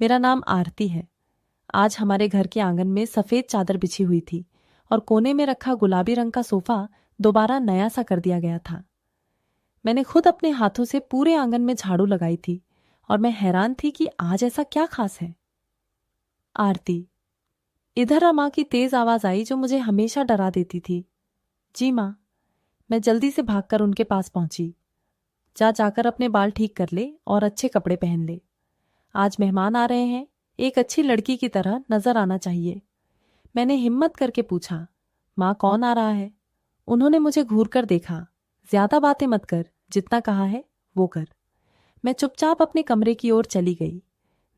मेरा नाम आरती है। आज हमारे घर के आंगन में सफेद चादर बिछी हुई थी और कोने में रखा गुलाबी रंग का सोफा दोबारा नया सा कर दिया गया था। मैंने खुद अपने हाथों से पूरे आंगन में झाड़ू लगाई थी और मैं हैरान थी कि आज ऐसा क्या खास है। आरती। इधर माँ की तेज आवाज आई जो मुझे हमेशा डरा देती थी। जी माँ। मैं जल्दी से भागकर उनके पास पहुंची। जाकर अपने बाल ठीक कर ले और अच्छे कपड़े पहन ले। आज मेहमान आ रहे हैं, एक अच्छी लड़की की तरह नजर आना चाहिए। मैंने हिम्मत करके पूछा, माँ कौन आ रहा है? उन्होंने मुझे घूर कर देखा। ज्यादा बातें मत कर, जितना कहा है वो कर। मैं चुपचाप अपने कमरे की ओर चली गई।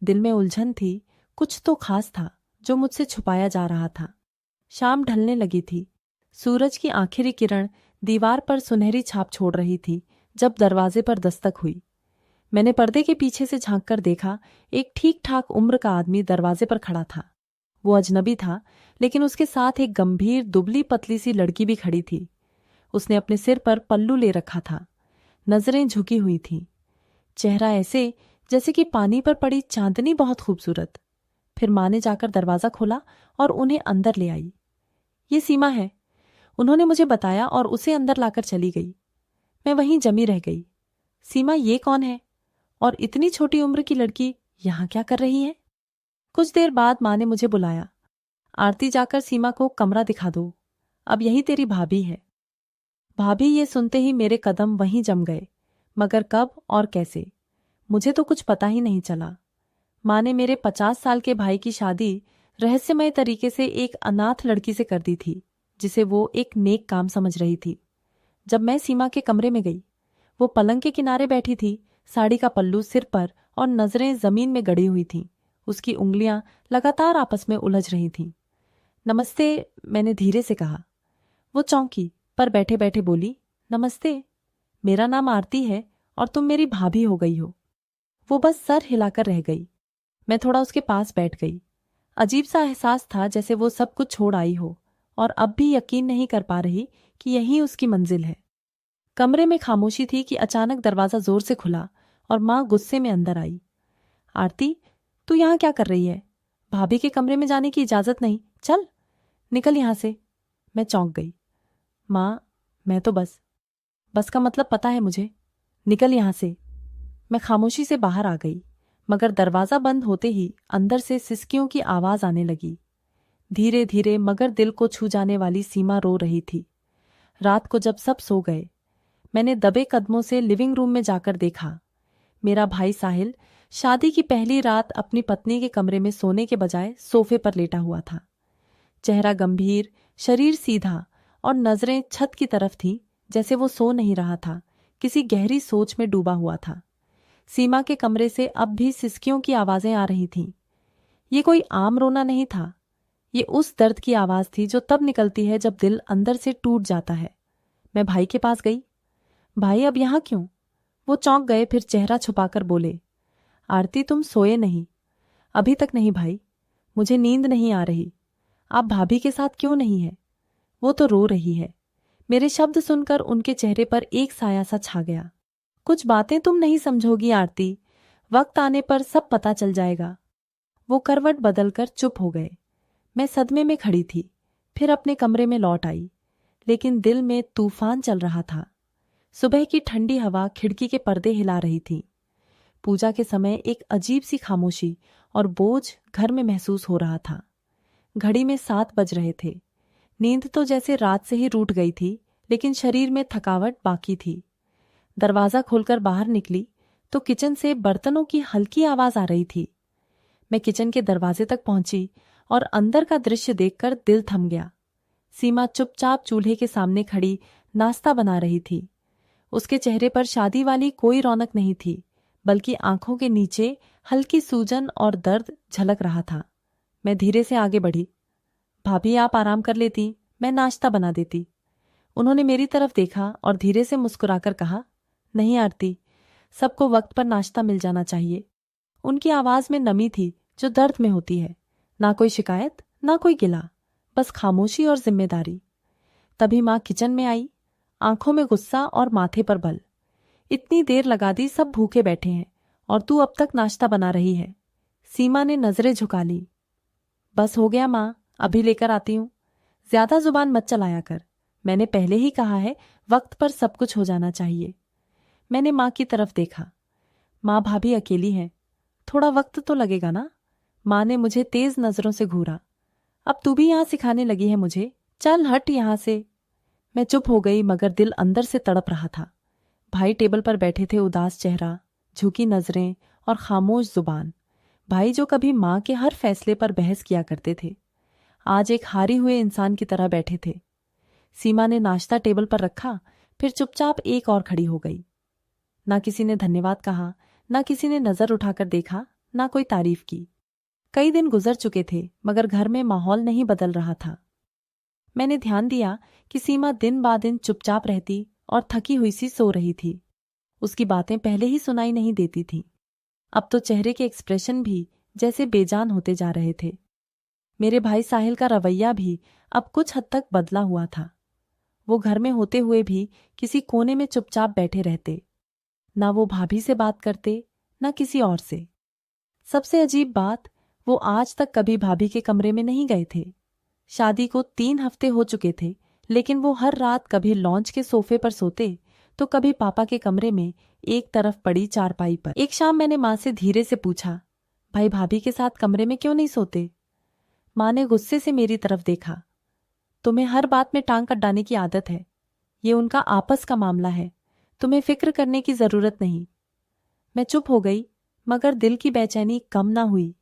दिल में उलझन थी, कुछ तो खास था जो मुझसे छुपाया जा रहा था। शाम ढलने लगी थी। सूरज की आखिरी किरण दीवार पर सुनहरी छाप छोड़ रही थी जब दरवाजे पर दस्तक हुई। मैंने पर्दे के पीछे से झांककर देखा, एक ठीक ठाक उम्र का आदमी दरवाजे पर खड़ा था। वो अजनबी था, लेकिन उसके साथ एक गंभीर दुबली पतली सी लड़की भी खड़ी थी। उसने अपने सिर पर पल्लू ले रखा था। नजरें झुकी हुई थीं। चेहरा ऐसे जैसे कि पानी पर पड़ी चांदनी, बहुत खूबसूरत। फिर माँ ने जाकर दरवाजा खोला और उन्हें अंदर ले आई। ये सीमा है, उन्होंने मुझे बताया और उसे अंदर लाकर चली गई। मैं वहीं जमी रह गई। सीमा ये कौन है? और इतनी छोटी उम्र की लड़की यहां क्या कर रही है? कुछ देर बाद माँ ने मुझे बुलाया। आरती, जाकर सीमा को कमरा दिखा दो, अब यही तेरी भाभी है। भाभी, ये सुनते ही मेरे कदम वहीं जम गए, मगर कब और कैसे मुझे तो कुछ पता ही नहीं चला। माँ ने मेरे 50 साल के भाई की शादी रहस्यमय तरीके से एक अनाथ लड़की से कर दी थी, जिसे वो एक नेक काम समझ रही थी। जब मैं सीमा के कमरे में गई, वो पलंग के किनारे बैठी थी, साड़ी का पल्लू सिर पर और नजरें जमीन में गड़ी हुई थीं। उसकी उंगलियां लगातार आपस में उलझ रही थीं। नमस्ते, मैंने धीरे से कहा। वो चौंकी, पर बैठे बैठे बोली, नमस्ते, मेरा नाम आरती है और तुम मेरी भाभी हो गई हो। वो बस सर हिलाकर रह गई। मैं थोड़ा उसके पास बैठ गई। अजीब सा एहसास था जैसे वो सब कुछ छोड़ आई हो और अब भी यकीन नहीं कर पा रही कि यही उसकी मंजिल है। कमरे में खामोशी थी कि अचानक दरवाजा जोर से खुला और माँ गुस्से में अंदर आई। आरती, तू यहां क्या कर रही है? भाभी के कमरे में जाने की इजाजत नहीं, चल निकल यहां से। मैं चौंक गई। माँ, मैं तो बस का मतलब पता है मुझे, निकल यहां से। मैं खामोशी से बाहर आ गई, मगर दरवाजा बंद होते ही अंदर से सिसकियों की आवाज आने लगी। धीरे धीरे मगर दिल को छू जाने वाली सीमा रो रही थी। रात को जब सब सो गए, मैंने दबे कदमों से लिविंग रूम में जाकर देखा। मेरा भाई साहिल शादी की पहली रात अपनी पत्नी के कमरे में सोने के बजाय सोफे पर लेटा हुआ था। चेहरा गंभीर, शरीर सीधा और नजरें छत की तरफ थीं, जैसे वो सो नहीं रहा था, किसी गहरी सोच में डूबा हुआ था। सीमा के कमरे से अब भी सिसकियों की आवाजें आ रही थीं। ये कोई आम रोना नहीं था, ये उस दर्द की आवाज थी जो तब निकलती है जब दिल अंदर से टूट जाता है। मैं भाई के पास गई। भाई, अब यहां क्यों? वो चौंक गए, फिर चेहरा छुपाकर बोले, आरती, तुम सोए नहीं? अभी तक नहीं भाई, मुझे नींद नहीं आ रही। आप भाभी के साथ क्यों नहीं है? वो तो रो रही है। मेरे शब्द सुनकर उनके चेहरे पर एक साया सा छा गया। कुछ बातें तुम नहीं समझोगी आरती, वक्त आने पर सब पता चल जाएगा। वो करवट बदलकर चुप हो गए। मैं सदमे में खड़ी थी, फिर अपने कमरे में लौट आई, लेकिन दिल में तूफान चल रहा था। सुबह की ठंडी हवा खिड़की के पर्दे हिला रही थी। पूजा के समय एक अजीब सी खामोशी और बोझ घर में महसूस हो रहा था। घड़ी में 7 बज रहे थे। नींद तो जैसे रात से ही रूठ गई थी, लेकिन शरीर में थकावट बाकी थी। दरवाजा खोलकर बाहर निकली तो किचन से बर्तनों की हल्की आवाज आ रही थी। मैं किचन के दरवाजे तक पहुंची और अंदर का दृश्य देखकर दिल थम गया। सीमा चुपचाप चूल्हे के सामने खड़ी नाश्ता बना रही थी। उसके चेहरे पर शादी वाली कोई रौनक नहीं थी, बल्कि आंखों के नीचे हल्की सूजन और दर्द झलक रहा था। मैं धीरे से आगे बढ़ी। भाभी, आप आराम कर लेती, मैं नाश्ता बना देती। उन्होंने मेरी तरफ देखा और धीरे से मुस्कुराकर कहा, नहीं आरती, सबको वक्त पर नाश्ता मिल जाना चाहिए। उनकी आवाज में नमी थी जो दर्द में होती है। ना कोई शिकायत, ना कोई गिला, बस खामोशी और जिम्मेदारी। तभी माँ किचन में आई, आंखों में गुस्सा और माथे पर बल। इतनी देर लगा दी, सब भूखे बैठे हैं और तू अब तक नाश्ता बना रही है। सीमा ने नजरें झुका ली। बस हो गया माँ, अभी लेकर आती हूँ। ज्यादा जुबान मत चलाया कर, मैंने पहले ही कहा है वक्त पर सब कुछ हो जाना चाहिए। मैंने माँ की तरफ देखा। माँ भाभी अकेली हैं, थोड़ा वक्त तो लगेगा ना। माँ ने मुझे तेज नजरों से घूरा। अब तू भी यहां सिखाने लगी है मुझे, चल हट यहां से। मैं चुप हो गई मगर दिल अंदर से तड़प रहा था। भाई टेबल पर बैठे थे, उदास चेहरा, झुकी नजरें और खामोश जुबान। भाई जो कभी माँ के हर फैसले पर बहस किया करते थे, आज एक हारे हुए इंसान की तरह बैठे थे। सीमा ने नाश्ता टेबल पर रखा, फिर चुपचाप एक और खड़ी हो गई। ना किसी ने धन्यवाद कहा, ना किसी ने नजर उठाकर देखा, ना कोई तारीफ की। कई दिन गुजर चुके थे मगर घर में माहौल नहीं बदल रहा था। मैंने ध्यान दिया कि सीमा दिन बा दिन चुपचाप रहती और थकी हुई सी सो रही थी। उसकी बातें पहले ही सुनाई नहीं देती थीं। अब तो चेहरे के एक्सप्रेशन भी जैसे बेजान होते जा रहे थे। मेरे भाई साहिल का रवैया भी अब कुछ हद तक बदला हुआ था। वो घर में होते हुए भी किसी कोने में चुपचाप बैठे रहते। ना वो भाभी से बात करते, ना किसी और से। सबसे अजीब बात, वो आज तक कभी भाभी के कमरे में नहीं गए थे। शादी को 3 हफ्ते हो चुके थे, लेकिन वो हर रात कभी लॉन्च के सोफे पर सोते तो कभी पापा के कमरे में एक तरफ पड़ी चारपाई पर। एक शाम मैंने माँ से धीरे से पूछा, भाई भाभी के साथ कमरे में क्यों नहीं सोते? माँ ने गुस्से से मेरी तरफ देखा। तुम्हें हर बात में टांग अड़ाने की आदत है। ये उनका आपस का मामला है, तुम्हें फिक्र करने की जरूरत नहीं। मैं चुप हो गई मगर दिल की बेचैनी कम ना हुई।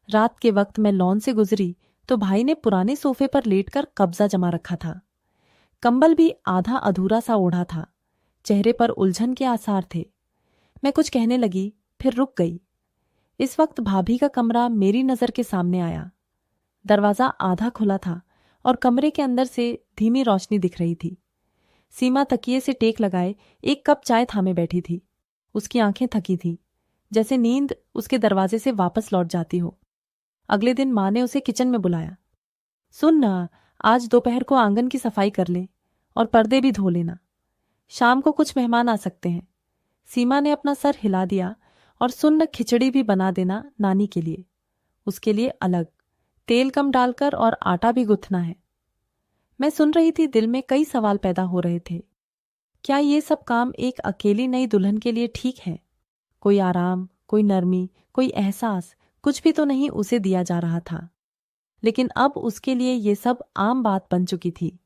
रात के वक्त मैं लॉन से गुजरी तो भाई ने पुराने सोफे पर लेटकर कब्जा जमा रखा था। कंबल भी आधा अधूरा सा ओढ़ा था, चेहरे पर उलझन के आसार थे। मैं कुछ कहने लगी, फिर रुक गई। इस वक्त भाभी का कमरा मेरी नजर के सामने आया। दरवाजा आधा खुला था और कमरे के अंदर से धीमी रोशनी दिख रही थी। सीमा तकिए से टेक लगाए एक कप चाय थामे बैठी थी। उसकी आंखें थकी थीं, जैसे नींद उसके दरवाजे से वापस लौट जाती हो। अगले दिन माँ ने उसे किचन में बुलाया। सुन ना, आज दोपहर को आंगन की सफाई कर ले और पर्दे भी धो लेना। शाम को कुछ मेहमान आ सकते हैं। सीमा ने अपना सर हिला दिया। और सुन, खिचड़ी भी बना देना नानी के लिए, उसके लिए अलग, तेल कम डालकर, और आटा भी गूंथना है। मैं सुन रही थी, दिल में कई सवाल पैदा हो रहे थे। क्या ये सब काम एक अकेली नई दुल्हन के लिए ठीक है? कोई आराम, कोई नरमी, कोई एहसास, कुछ भी तो नहीं उसे दिया जा रहा था। लेकिन अब उसके लिए ये सब आम बात बन चुकी थी।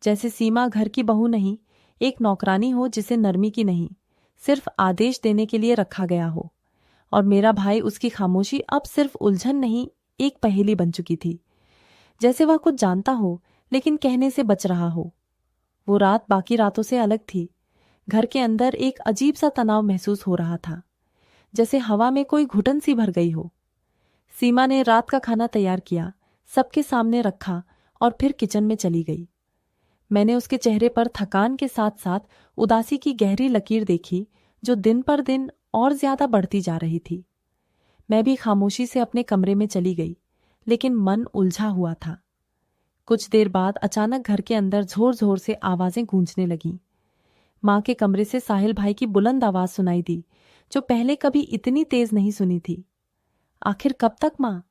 जैसे सीमा घर की बहू नहीं, एक नौकरानी हो जिसे नरमी की नहीं, सिर्फ आदेश देने के लिए रखा गया हो। और मेरा भाई, उसकी खामोशी अब सिर्फ उलझन नहीं, एक पहेली बन चुकी थी। जैसे वह कुछ जानता हो लेकिन कहने से बच रहा हो। वो रात बाकी रातों से अलग थी। घर के अंदर एक अजीब सा तनाव महसूस हो रहा था, जैसे हवा में कोई घुटन सी भर गई हो। सीमा ने रात का खाना तैयार किया, सबके सामने रखा और फिर किचन में चली गई। मैंने उसके चेहरे पर थकान के साथ साथ उदासी की गहरी लकीर देखी, जो दिन पर दिन और ज्यादा बढ़ती जा रही थी। मैं भी खामोशी से अपने कमरे में चली गई, लेकिन मन उलझा हुआ था। कुछ देर बाद अचानक घर के अंदर जोर जोर से आवाजें गूंजने लगीं। माँ के कमरे से साहिल भाई की बुलंद आवाज सुनाई दी, जो पहले कभी इतनी तेज नहीं सुनी थी। आखिर कब तक माँ?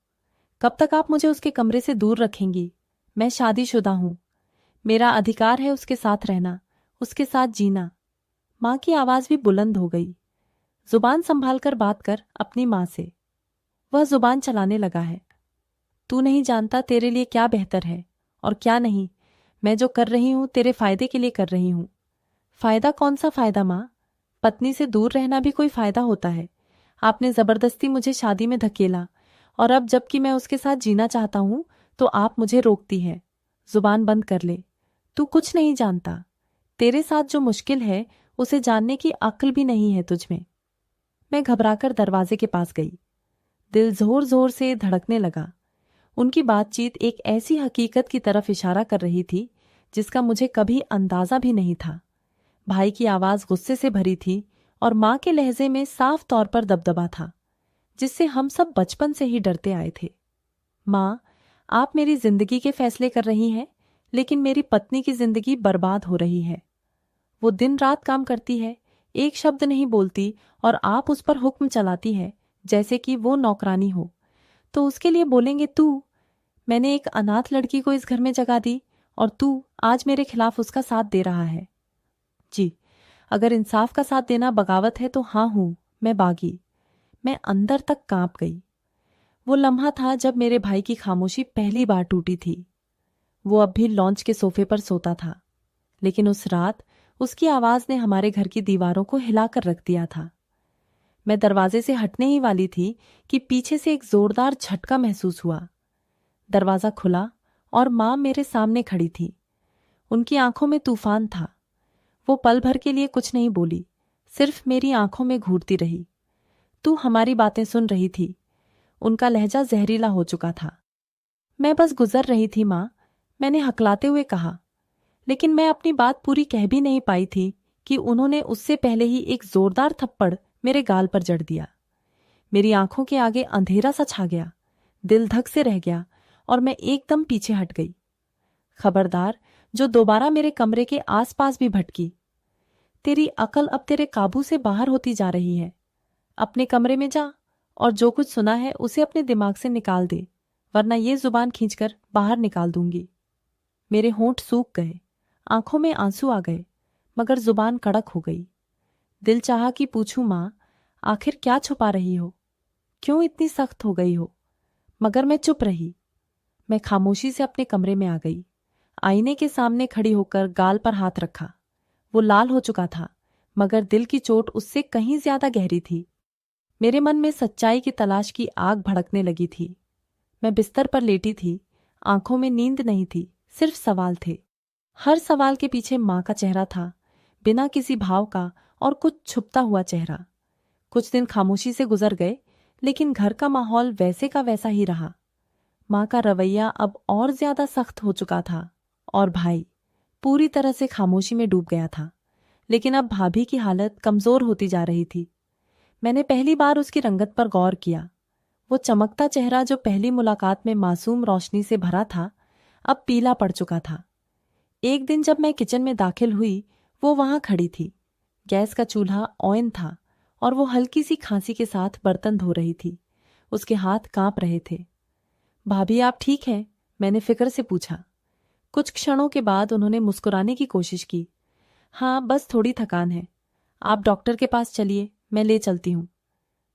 कब तक आप मुझे उसके कमरे से दूर रखेंगी? मैं शादीशुदा हूं, मेरा अधिकार है उसके साथ रहना, उसके साथ जीना। माँ की आवाज भी बुलंद हो गई। जुबान संभाल कर बात कर अपनी माँ से। वह जुबान चलाने लगा है। तू नहीं जानता तेरे लिए क्या बेहतर है और क्या नहीं। मैं जो कर रही हूं तेरे फायदे के लिए कर रही हूं। फायदा? कौन सा फायदा माँ? पत्नी से दूर रहना भी कोई फायदा होता है? आपने जबरदस्ती मुझे शादी में धकेला, और अब जबकि मैं उसके साथ जीना चाहता हूं तो आप मुझे रोकती है। जुबान बंद कर ले। तू कुछ नहीं जानता। तेरे साथ जो मुश्किल है उसे जानने की अक्ल भी नहीं है तुझमें। मैं घबराकर दरवाजे के पास गई। दिल जोर जोर से धड़कने लगा। उनकी बातचीत एक ऐसी हकीकत की तरफ इशारा कर रही थी जिसका मुझे कभी अंदाजा भी नहीं था। भाई की आवाज गुस्से से भरी थी और माँ के लहजे में साफ तौर पर दबदबा था, जिससे हम सब बचपन से ही डरते आए थे। माँ, आप मेरी जिंदगी के फैसले कर रही हैं, लेकिन मेरी पत्नी की जिंदगी बर्बाद हो रही है। वो दिन रात काम करती है, एक शब्द नहीं बोलती, और आप उस पर हुक्म चलाती है जैसे कि वो नौकरानी हो। तो उसके लिए बोलेंगे तू, मैंने एक अनाथ लड़की को इस घर में जगा दी और तू आज मेरे खिलाफ उसका साथ दे रहा है। जी, अगर इंसाफ का साथ देना बगावत है तो हाँ हूं, मैं बागी। मैं अंदर तक कांप गई। वो लम्हा था जब मेरे भाई की खामोशी पहली बार टूटी थी। वो अब भी लॉन्च के सोफे पर सोता था, लेकिन उस रात उसकी आवाज ने हमारे घर की दीवारों को हिलाकर रख दिया था। मैं दरवाजे से हटने ही वाली थी कि पीछे से एक जोरदार झटका महसूस हुआ। दरवाजा खुला और मां मेरे सामने खड़ी थी। उनकी आंखों में तूफान था। वो पल भर के लिए कुछ नहीं बोली, सिर्फ मेरी आंखों में घूरती रही। तू हमारी बातें सुन रही थी। उनका लहजा जहरीला हो चुका था। मैं बस गुजर रही थी मां, मैंने हकलाते हुए कहा, लेकिन मैं अपनी बात पूरी कह भी नहीं पाई थी कि उन्होंने उससे पहले ही एक जोरदार थप्पड़ मेरे गाल पर जड़ दिया। मेरी आंखों के आगे अंधेरा सा छा गया, दिल धक से रह गया और मैं एकदम पीछे हट गई। खबरदार जो दोबारा मेरे कमरे के आसपास भी भटकी। तेरी अकल अब तेरे काबू से बाहर होती जा रही है। अपने कमरे में जा और जो कुछ सुना है उसे अपने दिमाग से निकाल दे, वरना ये जुबान खींचकर बाहर निकाल दूंगी। मेरे होंठ सूख गए, आंखों में आंसू आ गए, मगर जुबान कड़क हो गई। दिल चाहा कि पूछूं मां, आखिर क्या छुपा रही हो? क्यों इतनी सख्त हो गई हो? मगर मैं चुप रही। मैं खामोशी से अपने कमरे में आ गई। आईने के सामने खड़ी होकर गाल पर हाथ रखा। वो लाल हो चुका था, मगर दिल की चोट उससे कहीं ज्यादा गहरी थी। मेरे मन में सच्चाई की तलाश की आग भड़कने लगी थी। मैं बिस्तर पर लेटी थी, आंखों में नींद नहीं थी, सिर्फ सवाल थे। हर सवाल के पीछे मां का चेहरा था, बिना किसी भाव का और कुछ छुपता हुआ चेहरा। कुछ दिन खामोशी से गुजर गए, लेकिन घर का माहौल वैसे का वैसा ही रहा। मां का रवैया अब और ज्यादा सख्त हो चुका था और भाई पूरी तरह से खामोशी में डूब गया था। लेकिन अब भाभी की हालत कमजोर होती जा रही थी। मैंने पहली बार उसकी रंगत पर गौर किया। वो चमकता चेहरा जो पहली मुलाकात में मासूम रोशनी से भरा था, अब पीला पड़ चुका था। एक दिन जब मैं किचन में दाखिल हुई, वो वहां खड़ी थी। गैस का चूल्हा ऑन था और वो हल्की सी खांसी के साथ बर्तन धो रही थी। उसके हाथ कांप रहे थे। भाभी आप ठीक हैं? मैंने फिक्र से पूछा। कुछ क्षणों के बाद उन्होंने मुस्कुराने की कोशिश की। हाँ, बस थोड़ी थकान है। आप डॉक्टर के पास चलिए, मैं ले चलती हूँ।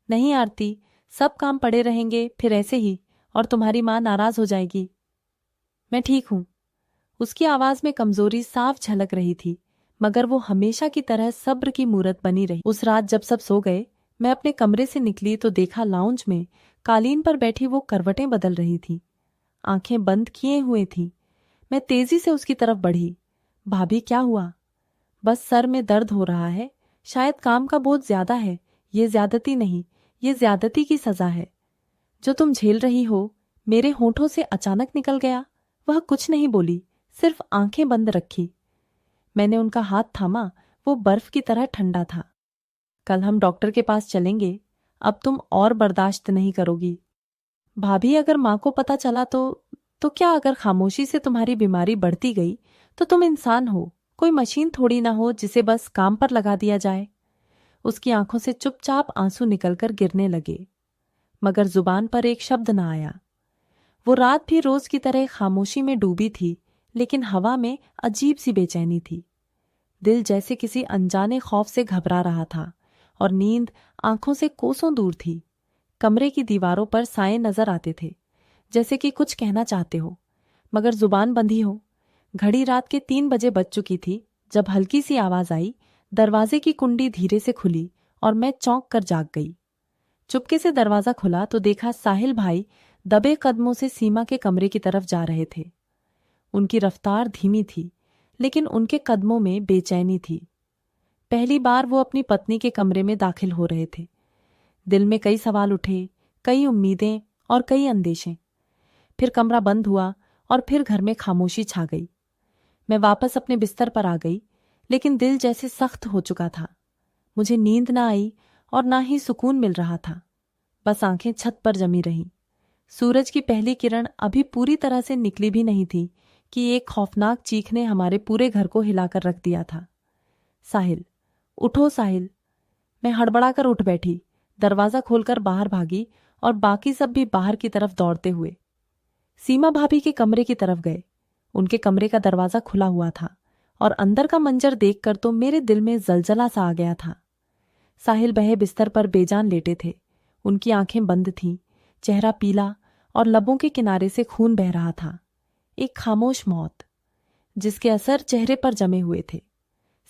नहीं आरती, सब काम पड़े रहेंगे फिर ऐसे ही, और तुम्हारी माँ नाराज हो जाएगी। मैं ठीक हूं। उसकी आवाज में कमजोरी साफ झलक रही थी, मगर वो हमेशा की तरह सब्र की मूरत बनी रही। उस रात जब सब सो गए, मैं अपने कमरे से निकली तो देखा लाउंज में कालीन पर बैठी वो करवटें बदल रही थी। आंखें बंद किए हुए थी। मैं तेजी से उसकी तरफ बढ़ी। भाभी क्या हुआ? बस सर में दर्द हो रहा है, शायद काम का बोझ ज्यादा है। ये ज्यादती नहीं, ये ज्यादती की सजा है। जो तुम झेल रही हो, मेरे होठों से अचानक निकल गया। वह कुछ नहीं बोली, सिर्फ आंखें बंद रखी। मैंने उनका हाथ थामा, वो बर्फ की तरह ठंडा था। कल हम डॉक्टर के पास चलेंगे, अब तुम और बर्दाश्त नहीं करोगी। भाभी अगर माँ को पता चला तो क्या? अगर खामोशी से तुम्हारी बीमारी बढ़ती गई तो तुम इंसान हो, कोई मशीन थोड़ी ना हो जिसे बस काम पर लगा दिया जाए। उसकी आंखों से चुपचाप आंसू निकलकर गिरने लगे, मगर जुबान पर एक शब्द न आया। वो रात भी रोज की तरह खामोशी में डूबी थी, लेकिन हवा में अजीब सी बेचैनी थी। दिल जैसे किसी अनजाने खौफ से घबरा रहा था और नींद आंखों से कोसों दूर थी। कमरे की दीवारों पर साए नजर आते थे, जैसे कि कुछ कहना चाहते हो मगर जुबान बंधी हो। घड़ी रात के 3 बजे बज चुकी थी जब हल्की सी आवाज आई। दरवाजे की कुंडी धीरे से खुली और मैं चौंक कर जाग गई। चुपके से दरवाजा खुला तो देखा साहिल भाई दबे कदमों से सीमा के कमरे की तरफ जा रहे थे। उनकी रफ्तार धीमी थी, लेकिन उनके कदमों में बेचैनी थी। पहली बार वो अपनी पत्नी के कमरे में दाखिल हो रहे थे। दिल में कई सवाल उठे, कई उम्मीदें और कई अंदेशे। फिर कमरा बंद हुआ और फिर घर में खामोशी छा गई। मैं वापस अपने बिस्तर पर आ गई, लेकिन दिल जैसे सख्त हो चुका था। मुझे नींद ना आई और ना ही सुकून मिल रहा था। बस आंखें छत पर जमी रहीं। सूरज की पहली किरण अभी पूरी तरह से निकली भी नहीं थी कि एक खौफनाक चीख ने हमारे पूरे घर को हिलाकर रख दिया था। साहिल, उठो साहिल। मैं हड़बड़ाकर उठ बैठी। दरवाजा खोलकर बाहर भागी और बाकी सब भी बाहर की तरफ दौड़ते हुए सीमा भाभी के कमरे की तरफ गए। उनके कमरे का दरवाजा खुला हुआ था और अंदर का मंजर देखकर तो मेरे दिल में जलजला सा आ गया था। साहिल बहे बिस्तर पर बेजान लेटे थे। उनकी आंखें बंद थीं, चेहरा पीला और लबों के किनारे से खून बह रहा था। एक खामोश मौत जिसके असर चेहरे पर जमे हुए थे।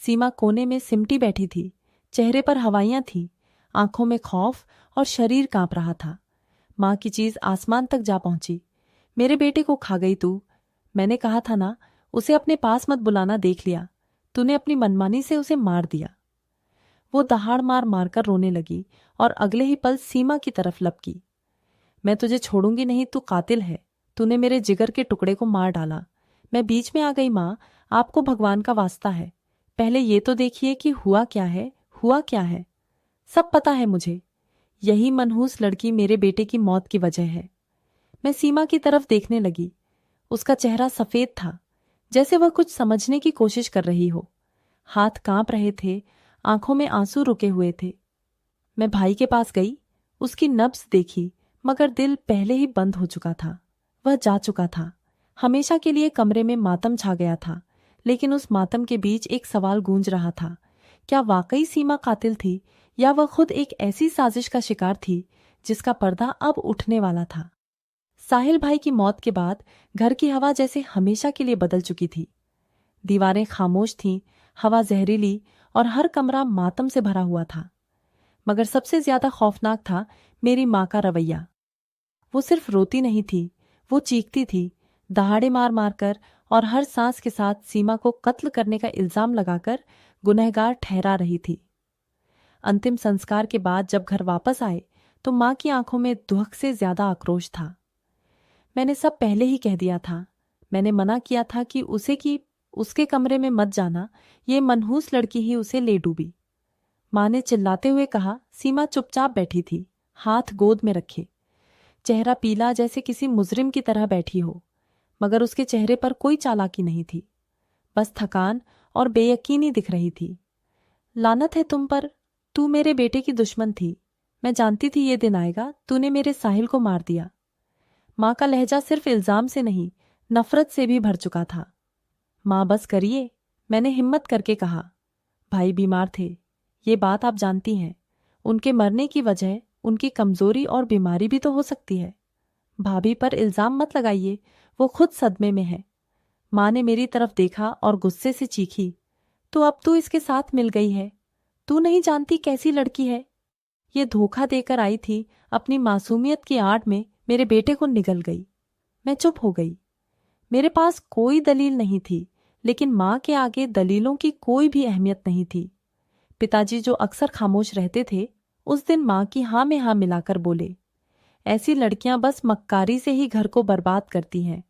सीमा कोने में सिमटी बैठी थी, चेहरे पर हवाइयां थीं, आंखों में खौफ और शरीर कांप रहा था। मां की चीज आसमान तक जा पहुंची। मेरे बेटे को खा गई तू। मैंने कहा था ना, उसे अपने पास मत बुलाना, देख लिया तूने अपनी मनमानी से उसे मार दिया। वो दहाड़ मार मारकर रोने लगी और अगले ही पल सीमा की तरफ लपकी। मैं तुझे छोड़ूंगी नहीं, तू कातिल है। तूने मेरे जिगर के टुकड़े को मार डाला। मैं बीच में आ गई माँ, आपको भगवान का वास्ता है, पहले ये तो देखिए कि हुआ क्या है, हुआ क्या है। सब पता है मुझे। यही मनहूस लड़की मेरे बेटे की मौत की वजह है। मैं सीमा की तरफ देखने लगी। उसका चेहरा सफेद था, जैसे वह कुछ समझने की कोशिश कर रही हो। हाथ कांप रहे थे, आंखों में आंसू रुके हुए थे। मैं भाई के पास गई, उसकी नब्ज देखी, मगर दिल पहले ही बंद हो चुका था। वह जा चुका था। हमेशा के लिए कमरे में मातम छा गया था। लेकिन उस मातम के बीच एक सवाल गूंज रहा था, क्या वाकई सीमा कातिल थी या वह खुद एक ऐसी साजिश का शिकार थी जिसका पर्दा अब उठने वाला था। साहिल भाई की मौत के बाद घर की हवा जैसे हमेशा के लिए बदल चुकी थी। दीवारें खामोश थीं, हवा जहरीली और हर कमरा मातम से भरा हुआ था। मगर सबसे ज्यादा खौफनाक था मेरी माँ का रवैया। वो सिर्फ रोती नहीं थी, वो चीखती थी, दहाड़े मार मार कर, और हर सांस के साथ सीमा को कत्ल करने का इल्जाम लगाकर गुनहगार ठहरा रही थी। अंतिम संस्कार के बाद जब घर वापस आए तो माँ की आंखों में दुख से ज्यादा आक्रोश था। मैंने सब पहले ही कह दिया था। मैंने मना किया था कि उसके कमरे में मत जाना, ये मनहूस लड़की ही उसे ले डूबी। माँ ने चिल्लाते हुए कहा। सीमा चुपचाप बैठी थी, हाथ गोद में रखे, चेहरा पीला जैसे किसी मुजरिम की तरह बैठी हो, मगर उसके चेहरे पर कोई चालाकी नहीं थी, बस थकान और बेयकीनी दिख रही थी। लानत है तुम पर, तू मेरे बेटे की दुश्मन थी। मैं जानती थी ये दिन आएगा, तूने मेरे साहिल को मार दिया। माँ का लहजा सिर्फ इल्जाम से नहीं, नफरत से भी भर चुका था। माँ बस करिए, मैंने हिम्मत करके कहा। भाई बीमार थे, ये बात आप जानती हैं। उनके मरने की वजह उनकी कमजोरी और बीमारी भी तो हो सकती है। भाभी पर इल्जाम मत लगाइए, वो खुद सदमे में है। माँ ने मेरी तरफ देखा और गुस्से से चीखी, तो अब तू इसके साथ मिल गई है। तू नहीं जानती कैसी लड़की है। ये धोखा देकर आई थी, अपनी मासूमियत की आड़ में मेरे बेटे को निगल गई। मैं चुप हो गई। मेरे पास कोई दलील नहीं थी, लेकिन माँ के आगे दलीलों की कोई भी अहमियत नहीं थी। पिताजी जो अक्सर खामोश रहते थे, उस दिन माँ की हाँ में हाँ मिलाकर बोले, ऐसी लड़कियां बस मक्कारी से ही घर को बर्बाद करती हैं।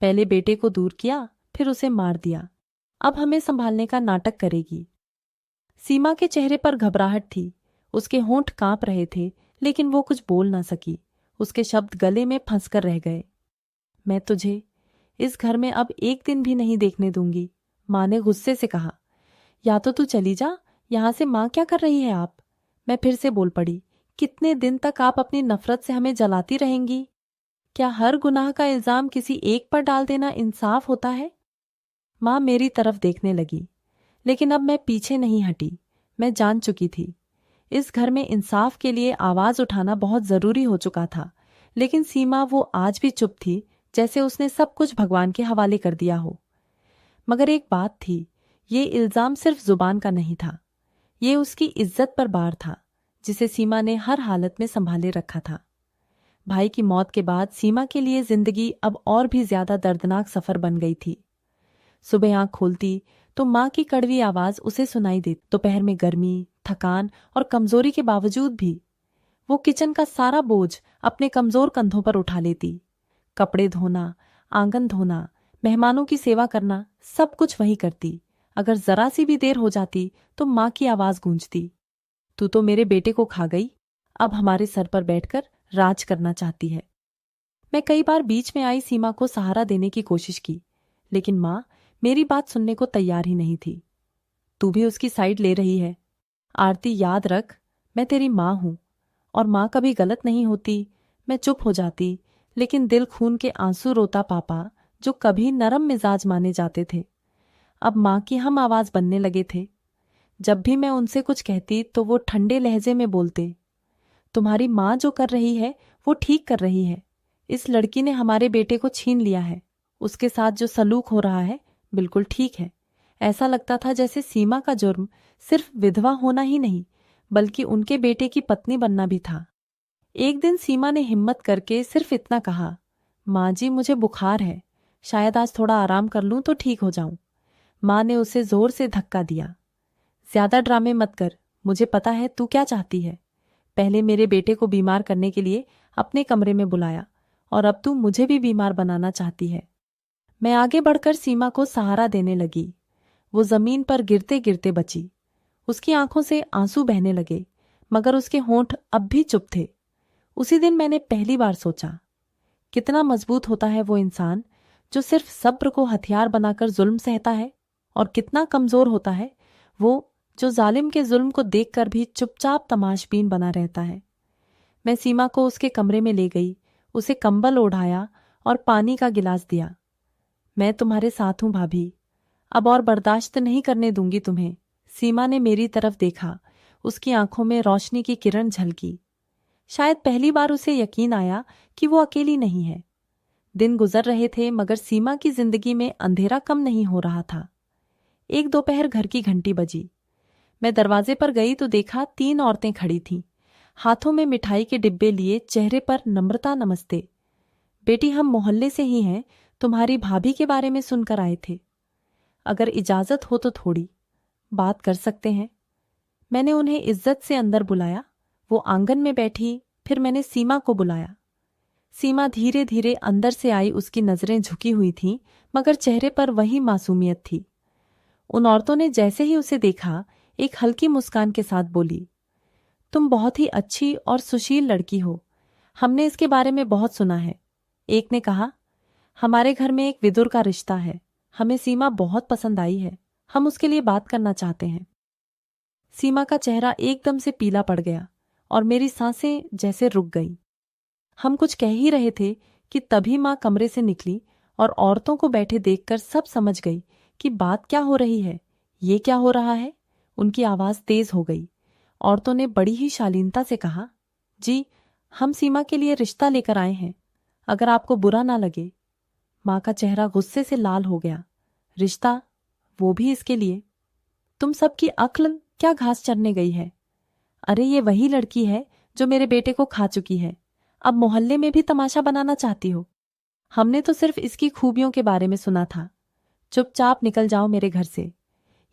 पहले बेटे को दूर किया, फिर उसे मार दिया, अब हमें संभालने का नाटक करेगी। सीमा के चेहरे पर घबराहट थी, उसके होंठ कांप रहे थे, लेकिन वो कुछ बोल ना सकी। उसके शब्द गले में फंसकर रह गए। मैं तुझे इस घर में अब एक दिन भी नहीं देखने दूंगी, माँ ने गुस्से से कहा। या तो तू चली जा, यहां से। माँ क्या कर रही है आप? मैं फिर से बोल पड़ी। कितने दिन तक आप अपनी नफरत से हमें जलाती रहेंगी? क्या हर गुनाह का इल्जाम किसी एक पर डाल देना इंसाफ होता है? माँ मेरी तरफ देखने लगी, लेकिन अब मैं पीछे नहीं हटी। मैं जान चुकी थी इस घर में इंसाफ के लिए आवाज उठाना बहुत जरूरी हो चुका था। लेकिन सीमा वो आज भी चुप थी, जैसे उसने सब कुछ भगवान के हवाले कर दिया हो। मगर एक बात थी, ये इल्जाम सिर्फ जुबान का नहीं था, ये उसकी इज्जत पर बार था, जिसे सीमा ने हर हालत में संभाले रखा था। भाई की मौत के बाद सीमा के लिए जिंदगी अब और भी ज्यादा दर्दनाक सफर बन गई थी। सुबह आंख खोलती तो माँ की कड़वी आवाज उसे सुनाई देती। दोपहर में गर्मी, थकान और कमजोरी के बावजूद भी वो किचन का सारा बोझ अपने कमजोर कंधों पर उठा लेती। कपड़े धोना, आंगन धोना, मेहमानों की सेवा करना, सब कुछ वही करती। अगर जरा सी भी देर हो जाती तो माँ की आवाज गूंजती, तू तो मेरे बेटे को खा गई, अब हमारे सर पर बैठकर राज करना चाहती है। मैं कई बार बीच में आई सीमा को सहारा देने की कोशिश की, लेकिन माँ मेरी बात सुनने को तैयार ही नहीं थी। तू भी उसकी साइड ले रही है। आरती, याद रख, मैं तेरी माँ हूं। और माँ कभी गलत नहीं होती। मैं चुप हो जाती, लेकिन दिल खून के आंसू रोता पापा, जो कभी नरम मिजाज माने जाते थे, अब माँ की हम आवाज बनने लगे थे। जब भी मैं उनसे कुछ कहती तो वो ठंडे लहजे में बोलते, तुम्हारी माँ जो कर रही है वो ठीक कर रही है। इस लड़की ने हमारे बेटे को छीन लिया है। उसके साथ जो सलूक हो रहा है बिल्कुल ठीक है। ऐसा लगता था जैसे सीमा का जुर्म सिर्फ विधवा होना ही नहीं, बल्कि उनके बेटे की पत्नी बनना भी था। एक दिन सीमा ने हिम्मत करके सिर्फ इतना कहा, माँ जी मुझे बुखार है, शायद आज थोड़ा आराम कर लूं तो ठीक हो जाऊं। माँ ने उसे जोर से धक्का दिया। ज्यादा ड्रामे मत कर, मुझे पता है तू क्या चाहती है। पहले मेरे बेटे को बीमार करने के लिए अपने कमरे में बुलाया, और अब तू मुझे भी बीमार बनाना चाहती है। मैं आगे बढ़कर सीमा को सहारा देने लगी। वो जमीन पर गिरते गिरते बची। उसकी आंखों से आंसू बहने लगे, मगर उसके होंठ अब भी चुप थे। उसी दिन मैंने पहली बार सोचा, कितना मजबूत होता है वो इंसान जो सिर्फ सब्र को हथियार बनाकर जुल्म सहता है, और कितना कमजोर होता है वो जो जालिम के जुल्म को देखकर भी चुपचाप तमाशबीन बना रहता है। मैं सीमा को उसके कमरे में ले गई, उसे कंबल ओढ़ाया और पानी का गिलास दिया। मैं तुम्हारे साथ हूं भाभी, अब और बर्दाश्त नहीं करने दूंगी तुम्हें। सीमा ने मेरी तरफ देखा, उसकी आंखों में रोशनी की किरण झलकी। शायद पहली बार उसे यकीन आया कि वो अकेली नहीं है। दिन गुजर रहे थे, मगर सीमा की जिंदगी में अंधेरा कम नहीं हो रहा था। एक दोपहर घर की घंटी बजी। मैं दरवाजे पर गई तो देखा 3 औरतें खड़ी थीं, हाथों में मिठाई के डिब्बे लिए, चेहरे पर नम्रता। नमस्ते बेटी, हम मोहल्ले से ही हैं, तुम्हारी भाभी के बारे में सुनकर आए थे। अगर इजाजत हो तो थोड़ी बात कर सकते हैं। मैंने उन्हें इज्जत से अंदर बुलाया। वो आंगन में बैठी, फिर मैंने सीमा को बुलाया। सीमा धीरे धीरे अंदर से आई। उसकी नजरें झुकी हुई थीं, मगर चेहरे पर वही मासूमियत थी। उन औरतों ने जैसे ही उसे देखा, एक हल्की मुस्कान के साथ बोली, तुम बहुत ही अच्छी और सुशील लड़की हो, हमने इसके बारे में बहुत सुना है। एक ने कहा, हमारे घर में एक विदुर का रिश्ता है, हमें सीमा बहुत पसंद आई है, हम उसके लिए बात करना चाहते हैं। सीमा का चेहरा एकदम से पीला पड़ गया और मेरी सांसें जैसे रुक गईं। हम कुछ कह ही रहे थे कि तभी माँ कमरे से निकली और औरतों को बैठे देखकर सब समझ गई कि बात क्या हो रही है, ये क्या हो रहा है। उनकी आवाज तेज हो गई। औरतों ने बड़ी ही शालीनता से कहा, जी हम सीमा के लिए रिश्ता लेकर आए हैं, अगर आपको बुरा ना लगे। माँ का चेहरा गुस्से से लाल हो गया। रिश्ता, वो भी इसके लिए? तुम सबकी अक्ल क्या घास चरने गई है? अरे ये वही लड़की है जो मेरे बेटे को खा चुकी है, अब मोहल्ले में भी तमाशा बनाना चाहती हो? हमने तो सिर्फ इसकी खूबियों के बारे में सुना था। चुपचाप निकल जाओ मेरे घर से।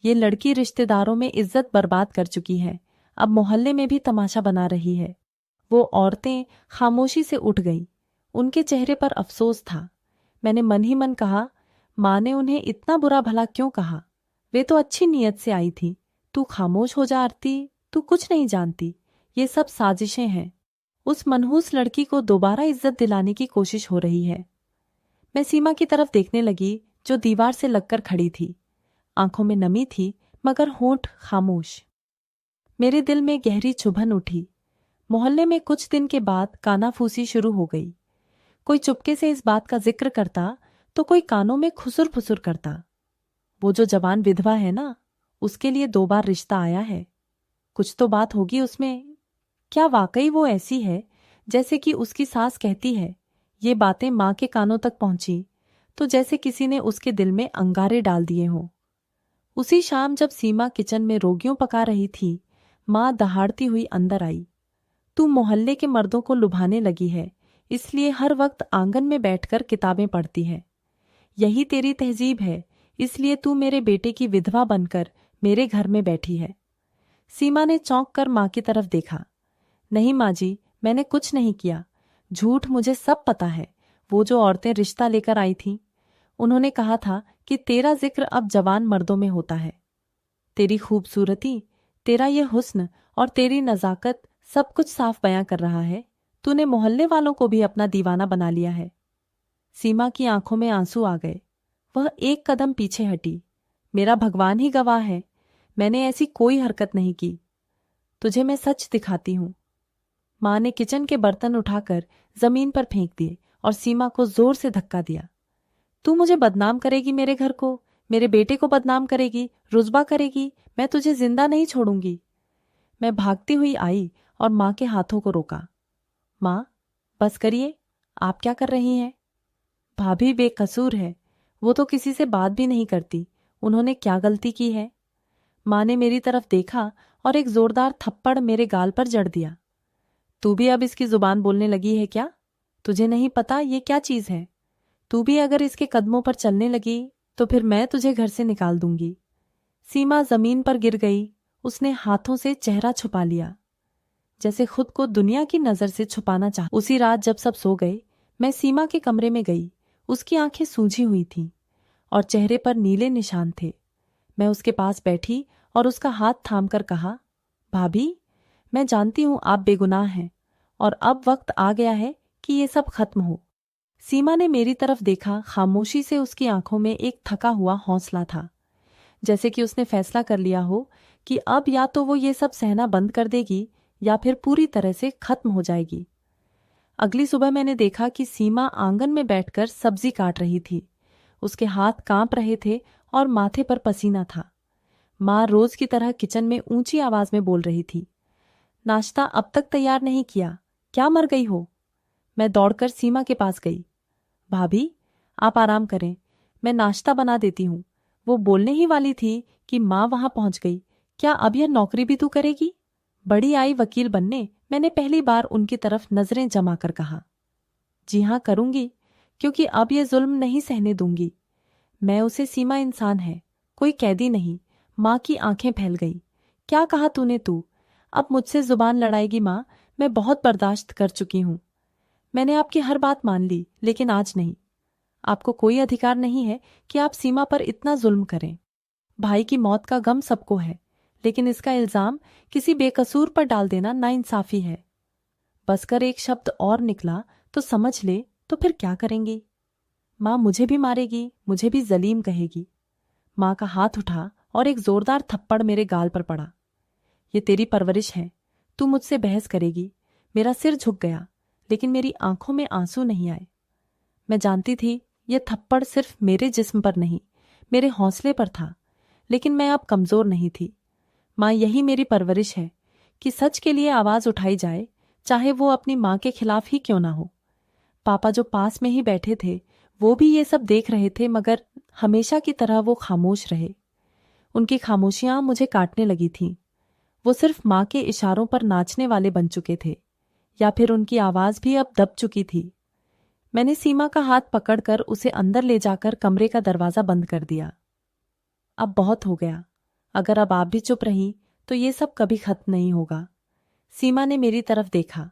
ये लड़की रिश्तेदारों में इज्जत बर्बाद कर चुकी है, अब मोहल्ले में भी तमाशा बना रही है। वो औरतें खामोशी से उठ गईं। उनके चेहरे पर अफसोस था। मैंने मन ही मन कहा, माँ ने उन्हें इतना बुरा भला क्यों कहा? वे तो अच्छी नीयत से आई थी। तू खामोश हो जा आरती, तू कुछ नहीं जानती, ये सब साजिशें हैं। उस मनहूस लड़की को दोबारा इज्जत दिलाने की कोशिश हो रही है। मैं सीमा की तरफ देखने लगी, जो दीवार से लगकर खड़ी थी। आंखों में नमी थी, मगर होंठ खामोश। मेरे दिल में गहरी चुभन उठी। मोहल्ले में कुछ दिन के बाद कानाफूसी शुरू हो गई। कोई चुपके से इस बात का जिक्र करता तो कोई कानों में खुसुर फुसुर करता, वो जो जवान विधवा है ना, उसके लिए 2 बार रिश्ता आया है, कुछ तो बात होगी उसमें। क्या वाकई वो ऐसी है जैसे कि उसकी सास कहती है? ये बातें माँ के कानों तक पहुंची तो जैसे किसी ने उसके दिल में अंगारे डाल दिए हों। उसी शाम जब सीमा किचन में रोगियों पका रही थी, माँ दहाड़ती हुई अंदर आई। तू मोहल्ले के मर्दों को लुभाने लगी है, इसलिए हर वक्त आंगन में बैठकर किताबें पढ़ती है। यही तेरी तहजीब है, इसलिए तू मेरे बेटे की विधवा बनकर मेरे घर में बैठी है। सीमा ने चौंक कर माँ की तरफ देखा। नहीं माँ जी, मैंने कुछ नहीं किया, झूठ, मुझे सब पता है। वो जो औरतें रिश्ता लेकर आई थीं, उन्होंने कहा था कि तेरा जिक्र अब जवान मर्दों में होता है। तेरी खूबसूरती, तेरा ये हुस्न और तेरी नजाकत सब कुछ साफ बयां कर रहा है। तूने मोहल्ले वालों को भी अपना दीवाना बना लिया है। सीमा की आंखों में आंसू आ गए। वह एक कदम पीछे हटी। मेरा भगवान ही गवाह है, मैंने ऐसी कोई हरकत नहीं की। तुझे मैं सच दिखाती हूं। माँ ने किचन के बर्तन उठाकर जमीन पर फेंक दिए और सीमा को जोर से धक्का दिया। तू मुझे बदनाम करेगी, मेरे घर को, मेरे बेटे को बदनाम करेगी, रुस्वा करेगी, मैं तुझे जिंदा नहीं छोड़ूंगी। मैं भागती हुई आई और माँ के हाथों को रोका। माँ, बस करिए, आप क्या कर रही हैं? भाभी बेकसूर है, वो तो किसी से बात भी नहीं करती, उन्होंने क्या गलती की है? माँ ने मेरी तरफ देखा और एक जोरदार थप्पड़ मेरे गाल पर जड़ दिया। तू भी अब इसकी जुबान बोलने लगी है क्या? तुझे नहीं पता ये क्या चीज है? तू भी अगर इसके कदमों पर चलने लगी तो फिर मैं तुझे घर से निकाल दूंगी। सीमा जमीन पर गिर गई। उसने हाथों से चेहरा छुपा लिया, जैसे खुद को दुनिया की नजर से छुपाना चाह। उसी रात जब सब सो गए, मैं सीमा के कमरे में गई। उसकी आंखें सूजी हुई थीं और चेहरे पर नीले निशान थे। मैं उसके पास बैठी और उसका हाथ थामकर कहा, भाभी, मैं जानती हूं आप बेगुनाह हैं और अब वक्त आ गया है कि ये सब खत्म हो। सीमा ने मेरी तरफ देखा। खामोशी से उसकी आंखों में एक थका हुआ हौसला था, जैसे कि उसने फैसला कर लिया हो कि अब या तो वो ये सब सहना बंद कर देगी या फिर पूरी तरह से खत्म हो जाएगी। अगली सुबह मैंने देखा कि सीमा आंगन में बैठकर सब्जी काट रही थी। उसके हाथ कांप रहे थे और माथे पर पसीना था। माँ रोज की तरह किचन में ऊंची आवाज में बोल रही थी, नाश्ता अब तक तैयार नहीं किया, क्या मर गई हो? मैं दौड़कर सीमा के पास गई। भाभी, आप आराम करें, मैं नाश्ता बना देती हूँ। वो बोलने ही वाली थी कि माँ वहां पहुंच गई। क्या अब यह नौकरी भी तू करेगी? बड़ी आई वकील बनने, मैंने पहली बार उनकी तरफ नजरें जमाकर कहा। जी हाँ करूंगी, क्योंकि अब यह जुल्म नहीं सहने दूंगी। मैं उसे सीमा इंसान है, कोई कैदी नहीं। माँ की आंखें फैल गई। क्या कहा तूने? तू अब मुझसे जुबान लड़ाएगी? माँ, मैं बहुत बर्दाश्त कर चुकी हूं। मैंने आपकी हर बात मान ली, लेकिन आज नहीं। आपको कोई अधिकार नहीं है कि आप सीमा पर इतना जुल्म करें। भाई की मौत का गम सबको है, लेकिन इसका इल्जाम किसी बेकसूर पर डाल देना नाइंसाफी है। बस कर एक शब्द और निकला तो समझ ले, तो फिर क्या करेंगी? माँ मुझे भी मारेगी, मुझे भी जलीम कहेगी। माँ का हाथ उठा और एक जोरदार थप्पड़ मेरे गाल पर पड़ा। ये तेरी परवरिश है, तू मुझसे बहस करेगी। मेरा सिर झुक गया, लेकिन मेरी आंखों में आंसू नहीं आए। मैं जानती थी यह थप्पड़ सिर्फ मेरे जिस्म पर नहीं, मेरे हौसले पर था, लेकिन मैं अब कमजोर नहीं थी। माँ, यही मेरी परवरिश है कि सच के लिए आवाज उठाई जाए, चाहे वो अपनी माँ के खिलाफ ही क्यों ना हो। पापा जो पास में ही बैठे थे, वो भी ये सब देख रहे थे, मगर हमेशा की तरह वो खामोश रहे। उनकी खामोशियां मुझे काटने लगी थीं। वो सिर्फ माँ के इशारों पर नाचने वाले बन चुके थे, या फिर उनकी आवाज भी अब दब चुकी थी। मैंने सीमा का हाथ पकड़कर उसे अंदर ले जाकर कमरे का दरवाजा बंद कर दिया। अब बहुत हो गया, अगर अब आप भी चुप रही तो ये सब कभी खत्म नहीं होगा। सीमा ने मेरी तरफ देखा।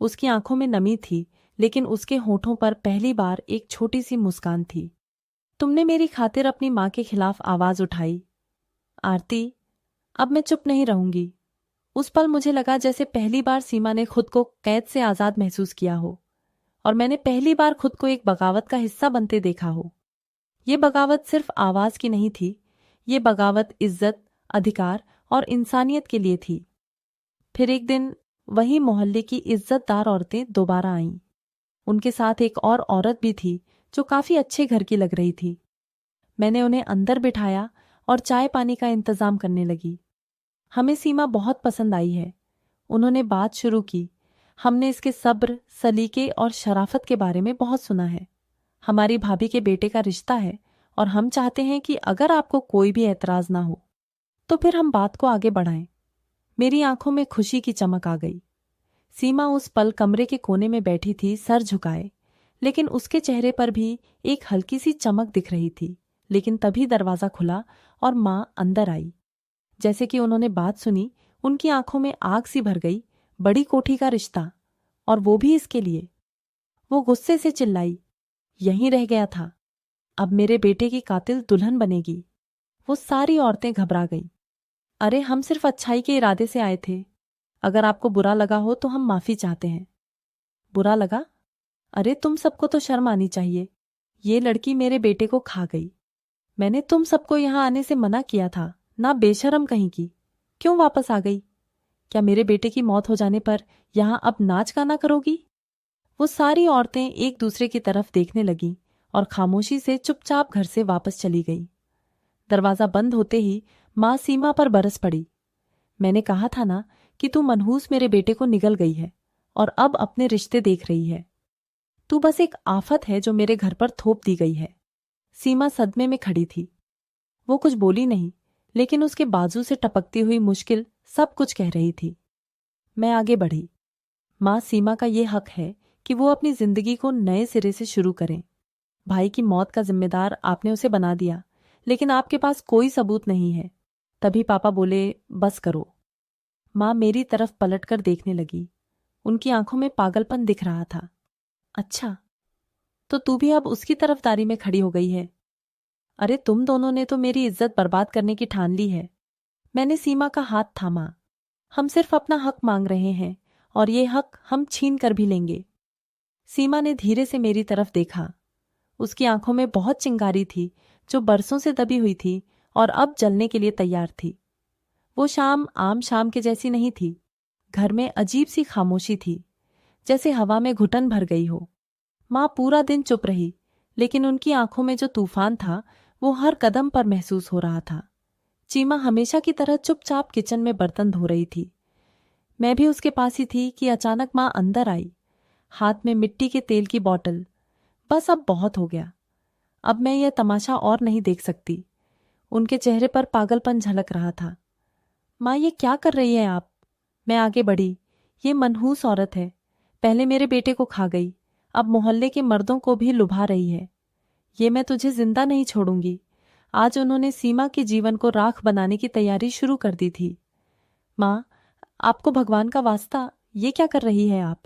उसकी आंखों में नमी थी, लेकिन उसके होठों पर पहली बार एक छोटी सी मुस्कान थी। तुमने मेरी खातिर अपनी माँ के खिलाफ आवाज उठाई, आरती, अब मैं चुप नहीं रहूंगी। उस पल मुझे लगा जैसे पहली बार सीमा ने खुद को कैद से आजाद महसूस किया हो, और मैंने पहली बार खुद को एक बगावत का हिस्सा बनते देखा हो। ये बगावत सिर्फ आवाज की नहीं थी, ये बगावत इज्जत, अधिकार और इंसानियत के लिए थी। फिर एक दिन वही मोहल्ले की इज्जतदार औरतें दोबारा आईं। उनके साथ एक और औरत भी थी जो काफी अच्छे घर की लग रही थी। मैंने उन्हें अंदर बिठाया और चाय पानी का इंतजाम करने लगी। हमें सीमा बहुत पसंद आई है। उन्होंने बात शुरू की। हमने इसके सब्र, सलीके और शराफत के बारे में बहुत सुना है। हमारी भाभी के बेटे का रिश्ता है और हम चाहते हैं कि अगर आपको कोई भी ऐतराज ना हो तो फिर हम बात को आगे बढ़ाएं। मेरी आंखों में खुशी की चमक आ गई। सीमा उस पल कमरे के कोने में बैठी थी, सर झुकाए, लेकिन उसके चेहरे पर भी एक हल्की सी चमक दिख रही थी। लेकिन तभी दरवाजा खुला और माँ अंदर आई। जैसे कि उन्होंने बात सुनी, उनकी आंखों में आग सी भर गई। बड़ी कोठी का रिश्ता, और वो भी इसके लिए। वो गुस्से से चिल्लाई, यहीं रह गया था, अब मेरे बेटे की कातिल दुल्हन बनेगी। वो सारी औरतें घबरा गईं। अरे, हम सिर्फ अच्छाई के इरादे से आए थे। अगर आपको बुरा लगा हो तो हम माफी चाहते हैं। बुरा लगा? अरे, तुम सबको तो शर्म आनी चाहिए। ये लड़की मेरे बेटे को खा गई। मैंने तुम सबको यहां आने से मना किया था ना, बेशर्म कहीं की। क्यों वापस आ गई? क्या मेरे बेटे की मौत हो जाने पर यहां अब नाच गाना करोगी? वो सारी औरतें एक दूसरे की तरफ देखने लगीं और खामोशी से चुपचाप घर से वापस चली गई। दरवाजा बंद होते ही मां सीमा पर बरस पड़ी। मैंने कहा था ना कि तू मनहूस मेरे बेटे को निगल गई है और अब अपने रिश्ते देख रही है। तू बस एक आफत है जो मेरे घर पर थोप दी गई है। सीमा सदमे में खड़ी थी। वो कुछ बोली नहीं, लेकिन उसके बाजू से टपकती हुई मुश्किल सब कुछ कह रही थी। मैं आगे बढ़ी। मां सीमा का ये हक है कि वो अपनी जिंदगी को नए सिरे से शुरू करें। भाई की मौत का जिम्मेदार आपने उसे बना दिया, लेकिन आपके पास कोई सबूत नहीं है। तभी पापा बोले, बस करो। मां मेरी तरफ पलटकर देखने लगी। उनकी आंखों में पागलपन दिख रहा था। अच्छा, तो तू भी अब उसकी तरफदारी में खड़ी हो गई है? अरे तुम दोनों ने तो मेरी इज्जत बर्बाद करने की ठान ली है। मैंने सीमा का हाथ थामा। हम सिर्फ अपना हक मांग रहे हैं और ये हक हम छीन कर भी लेंगे। सीमा ने धीरे से मेरी तरफ देखा। उसकी आंखों में बहुत चिंगारी थी जो बरसों से दबी हुई थी और अब जलने के लिए तैयार थी। वो शाम आम शाम के जैसी नहीं थी। घर में अजीब सी खामोशी थी, जैसे हवा में घुटन भर गई हो। मां पूरा दिन चुप रही, लेकिन उनकी आंखों में जो तूफान था वो हर कदम पर महसूस हो रहा था। चीमा हमेशा की तरह चुपचाप किचन में बर्तन धो रही थी। मैं भी उसके पास ही थी कि अचानक मां अंदर आई, हाथ में मिट्टी के तेल की बोतल। बस अब बहुत हो गया। अब मैं यह तमाशा और नहीं देख सकती। उनके चेहरे पर पागलपन झलक रहा था। मां, ये क्या कर रही है आप? मैं आगे बढ़ी। ये मनहूस औरत है। पहले मेरे बेटे को खा गई, अब मोहल्ले के मर्दों को भी लुभा रही है। ये मैं तुझे जिंदा नहीं छोड़ूंगी। आज उन्होंने सीमा के जीवन को राख बनाने की तैयारी शुरू कर दी थी। मां, आपको भगवान का वास्ता, ये क्या कर रही है आप?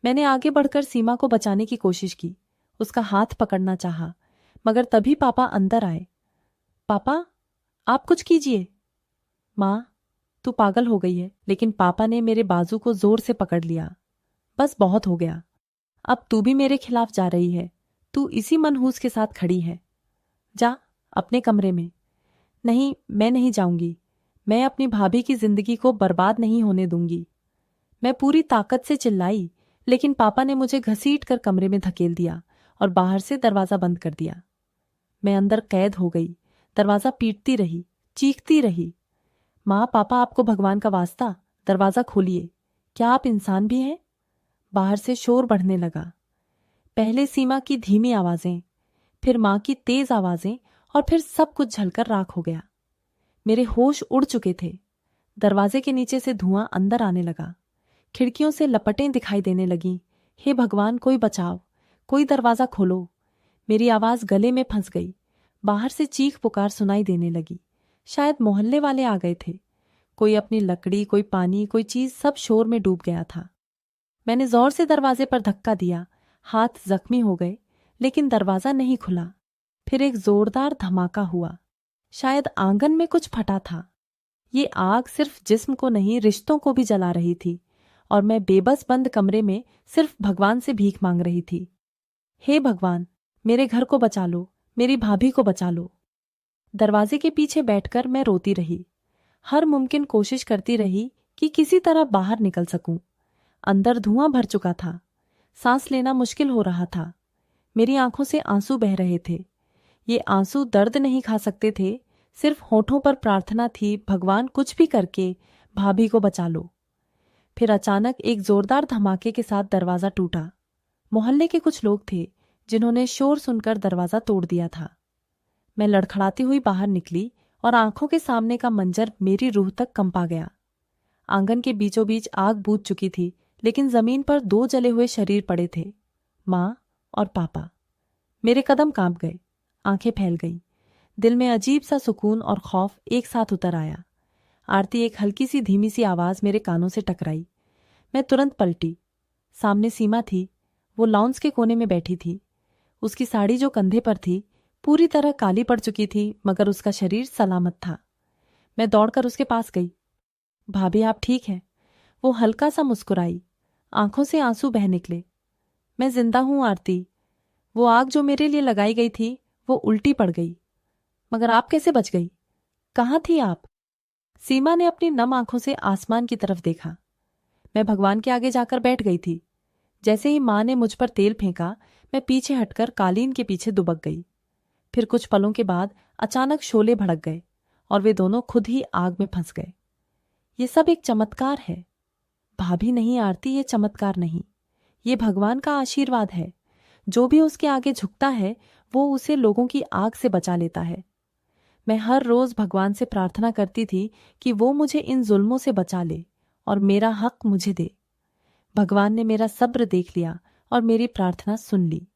मैंने आगे बढ़कर सीमा को बचाने की कोशिश की, उसका हाथ पकड़ना चाहा, मगर तभी पापा अंदर आए। पापा, आप कुछ कीजिए। मां, तू पागल हो गई है। लेकिन पापा ने मेरे बाजू को जोर से पकड़ लिया। बस बहुत हो गया। अब तू भी मेरे खिलाफ जा रही है। तू इसी मनहूस के साथ खड़ी है। जा अपने कमरे में। नहीं, मैं नहीं जाऊंगी। मैं अपनी भाभी की जिंदगी को बर्बाद नहीं होने दूंगी। मैं पूरी ताकत से चिल्लाई, लेकिन पापा ने मुझे घसीट कर कमरे में धकेल दिया और बाहर से दरवाजा बंद कर दिया। मैं अंदर कैद हो गई। दरवाजा पीटती रही, चीखती रही। माँ, पापा, आपको भगवान का वास्ता, दरवाजा खोलिए। क्या आप इंसान भी हैं? बाहर से शोर बढ़ने लगा। पहले सीमा की धीमी आवाजें, फिर मां की तेज आवाजें और फिर सब कुछ झलकर राख हो गया। मेरे होश उड़ चुके थे। दरवाजे के नीचे से धुआं अंदर आने लगा। खिड़कियों से लपटें दिखाई देने लगीं। हे भगवान, कोई बचाओ, कोई दरवाजा खोलो। मेरी आवाज गले में फंस गई। बाहर से चीख पुकार सुनाई देने लगी। शायद मोहल्ले वाले आ गए थे। कोई अपनी लकड़ी, कोई पानी, कोई चीज, सब शोर में डूब गया था। मैंने जोर से दरवाजे पर धक्का दिया। हाथ जख्मी हो गए, लेकिन दरवाजा नहीं खुला। फिर एक जोरदार धमाका हुआ। शायद आंगन में कुछ फटा था। ये आग सिर्फ जिस्म को नहीं, रिश्तों को भी जला रही थी, और मैं बेबस बंद कमरे में सिर्फ भगवान से भीख मांग रही थी। हे भगवान, मेरे घर को बचा लो, मेरी भाभी को बचा लो। दरवाजे के पीछे बैठकर मैं रोती रही। हर मुमकिन कोशिश करती रही कि किसी तरह बाहर निकल सकूं। अंदर धुआं भर चुका था। सांस लेना मुश्किल हो रहा था। मेरी आंखों से आंसू बह रहे थे। ये आंसू दर्द नहीं खा सकते थे। सिर्फ होठों पर प्रार्थना थी, भगवान कुछ भी करके भाभी को बचा लो। फिर अचानक एक जोरदार धमाके के साथ दरवाजा टूटा। मोहल्ले के कुछ लोग थे जिन्होंने शोर सुनकर दरवाजा तोड़ दिया था। मैं लड़खड़ाती हुई बाहर निकली और आंखों के सामने का मंजर मेरी रूह तक कंपा गया। आंगन के बीचों बीच आग बूझ चुकी थी, लेकिन जमीन पर दो जले हुए शरीर पड़े थे, मां और पापा। मेरे कदम कांप गए, आंखें फैल गईं। दिल में अजीब सा सुकून और खौफ एक साथ उतर आया। आरती एक हल्की सी धीमी सी आवाज मेरे कानों से टकराई। मैं तुरंत पलटी। सामने सीमा थी। वो लाउंज के कोने में बैठी थी। उसकी साड़ी जो कंधे पर थी पूरी तरह काली पड़ चुकी थी, मगर उसका शरीर सलामत था। मैं दौड़कर उसके पास गई। भाभी, आप ठीक हैं? वो हल्का सा मुस्कुराई। आंखों से आंसू बह निकले। मैं जिंदा हूं आरती। वो आग जो मेरे लिए लगाई गई थी वो उल्टी पड़ गई। मगर आप कैसे बच गई? कहाँ थी आप? सीमा ने अपनी नम आंखों से आसमान की तरफ देखा। मैं भगवान के आगे जाकर बैठ गई थी। जैसे ही माँ ने मुझ पर तेल फेंका, मैं पीछे हटकर कालीन के पीछे दुबक गई। फिर कुछ पलों के बाद अचानक शोले भड़क गए और वे दोनों खुद ही आग में फंस गए। ये सब एक चमत्कार है भाभी, नहीं आरती, ये चमत्कार नहीं, ये भगवान का आशीर्वाद है। जो भी उसके आगे झुकता है वो उसे लोगों की आग से बचा लेता है। मैं हर रोज भगवान से प्रार्थना करती थी कि वो मुझे इन जुल्मों से बचा ले और मेरा हक मुझे दे। भगवान ने मेरा सब्र देख लिया और मेरी प्रार्थना सुन ली।